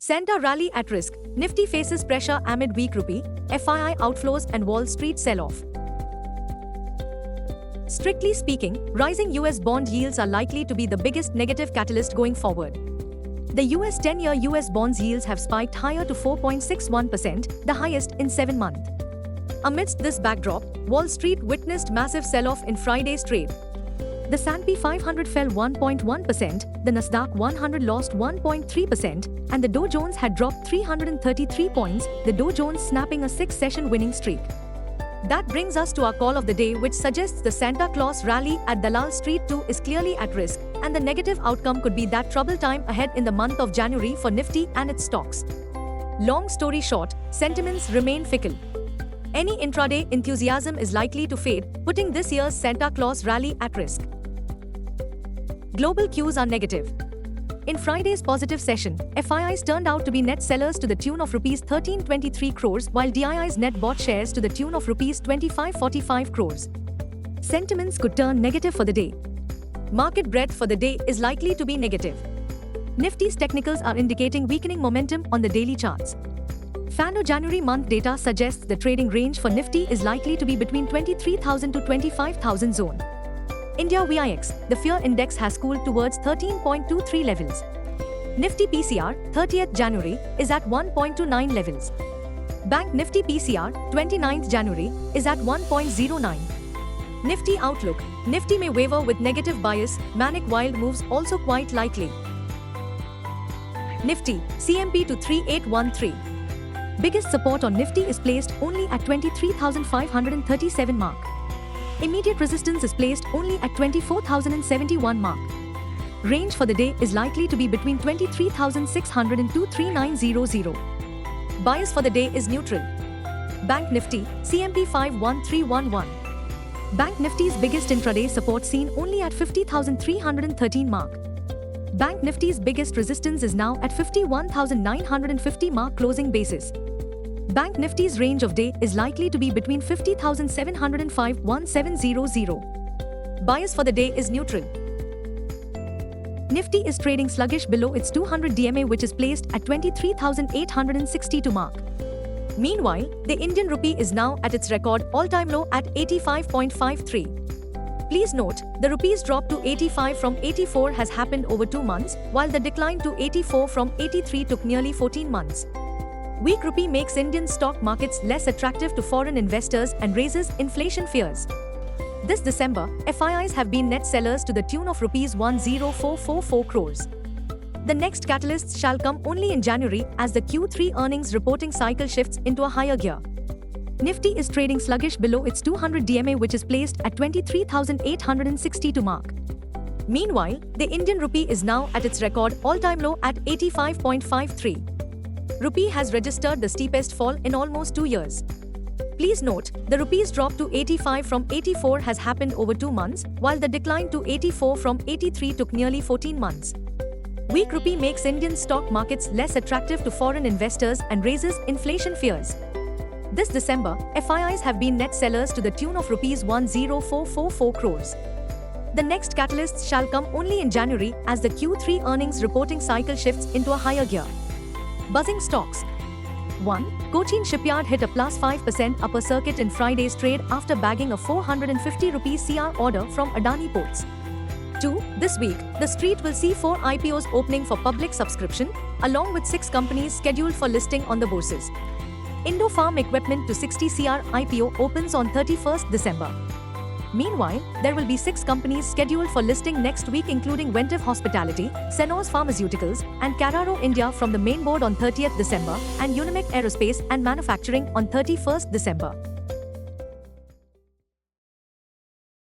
Santa rally at risk, Nifty faces pressure amid weak rupee, FII outflows and Wall Street sell-off. Strictly speaking, rising US bond yields are likely to be the biggest negative catalyst going forward. The US 10-year US bonds yields have spiked higher to 4.61%, the highest in 7 months. Amidst this backdrop, Wall Street witnessed massive sell-off in Friday's trade. The S&P 500 fell 1.1%, the Nasdaq 100 lost 1.3%, and the Dow Jones had dropped 333 points, the Dow Jones snapping a 6-session winning streak. That brings us to our call of the day, which suggests the Santa Claus rally at Dalal Street 2 is clearly at risk, and the negative outcome could be that trouble time ahead in the month of January for Nifty and its stocks. Long story short, sentiments remain fickle. Any intraday enthusiasm is likely to fade, putting this year's Santa Claus rally at risk. Global cues are negative. In Friday's positive session, FIIs turned out to be net sellers to the tune of Rs 1323 crores, while DIIs net bought shares to the tune of Rs 2545 crores. Sentiments could turn negative for the day. Market breadth for the day is likely to be negative. Nifty's technicals are indicating weakening momentum on the daily charts. FANO January month data suggests the trading range for Nifty is likely to be between 23,000 to 25,000 zone. India VIX, the fear index has cooled towards 13.23 levels. Nifty PCR, 30th January, is at 1.29 levels. Bank Nifty PCR, 29th January, is at 1.09. Nifty outlook, Nifty may waver with negative bias, manic wild moves also quite likely. Nifty, CMP to 3813. Biggest support on Nifty is placed only at 23,537 mark. Immediate resistance is placed only at 24,071 mark. Range for the day is likely to be between 23,600 and 23900. Bias for the day is neutral. Bank Nifty, CMP 51311. Bank Nifty's biggest intraday support seen only at 50,313 mark. Bank Nifty's biggest resistance is now at 51,950 mark closing basis. Bank Nifty's range of day is likely to be between 50,705 1700. Bias for the day is neutral. Nifty is trading sluggish below its 200 DMA, which is placed at 23,862 mark. Meanwhile, the Indian rupee is now at its record all-time low at 85.53. Please note, the rupee's drop to 85 from 84 has happened over 2 months, while the decline to 84 from 83 took nearly 14 months. Weak rupee makes Indian stock markets less attractive to foreign investors and raises inflation fears. This December, FIIs have been net sellers to the tune of Rs 10444 crores. The next catalysts shall come only in January as the Q3 earnings reporting cycle shifts into a higher gear. Nifty is trading sluggish below its 200 DMA, which is placed at 23,862 mark. Meanwhile, the Indian rupee is now at its record all-time low at 85.53. Rupee has registered the steepest fall in almost 2 years. Please note, the rupee's drop to 85 from 84 has happened over 2 months, while the decline to 84 from 83 took nearly 14 months. Weak rupee makes Indian stock markets less attractive to foreign investors and raises inflation fears. This December, FIIs have been net sellers to the tune of Rs 10444 crores. The next catalysts shall come only in January as the Q3 earnings reporting cycle shifts into a higher gear. Buzzing stocks. 1. Cochin Shipyard hit a plus 5% upper circuit in Friday's trade after bagging a 450 rupee CR order from Adani Ports. 2. This week, the street will see 4 IPOs opening for public subscription, along with 6 companies scheduled for listing on the bourses. Indo Farm Equipment to 60 CR IPO opens on 31st December. Meanwhile, there will be 6 companies scheduled for listing next week, including Ventive Hospitality, Senos Pharmaceuticals, and Carraro India from the main board on 30th December, and Unimec Aerospace and Manufacturing on 31st December.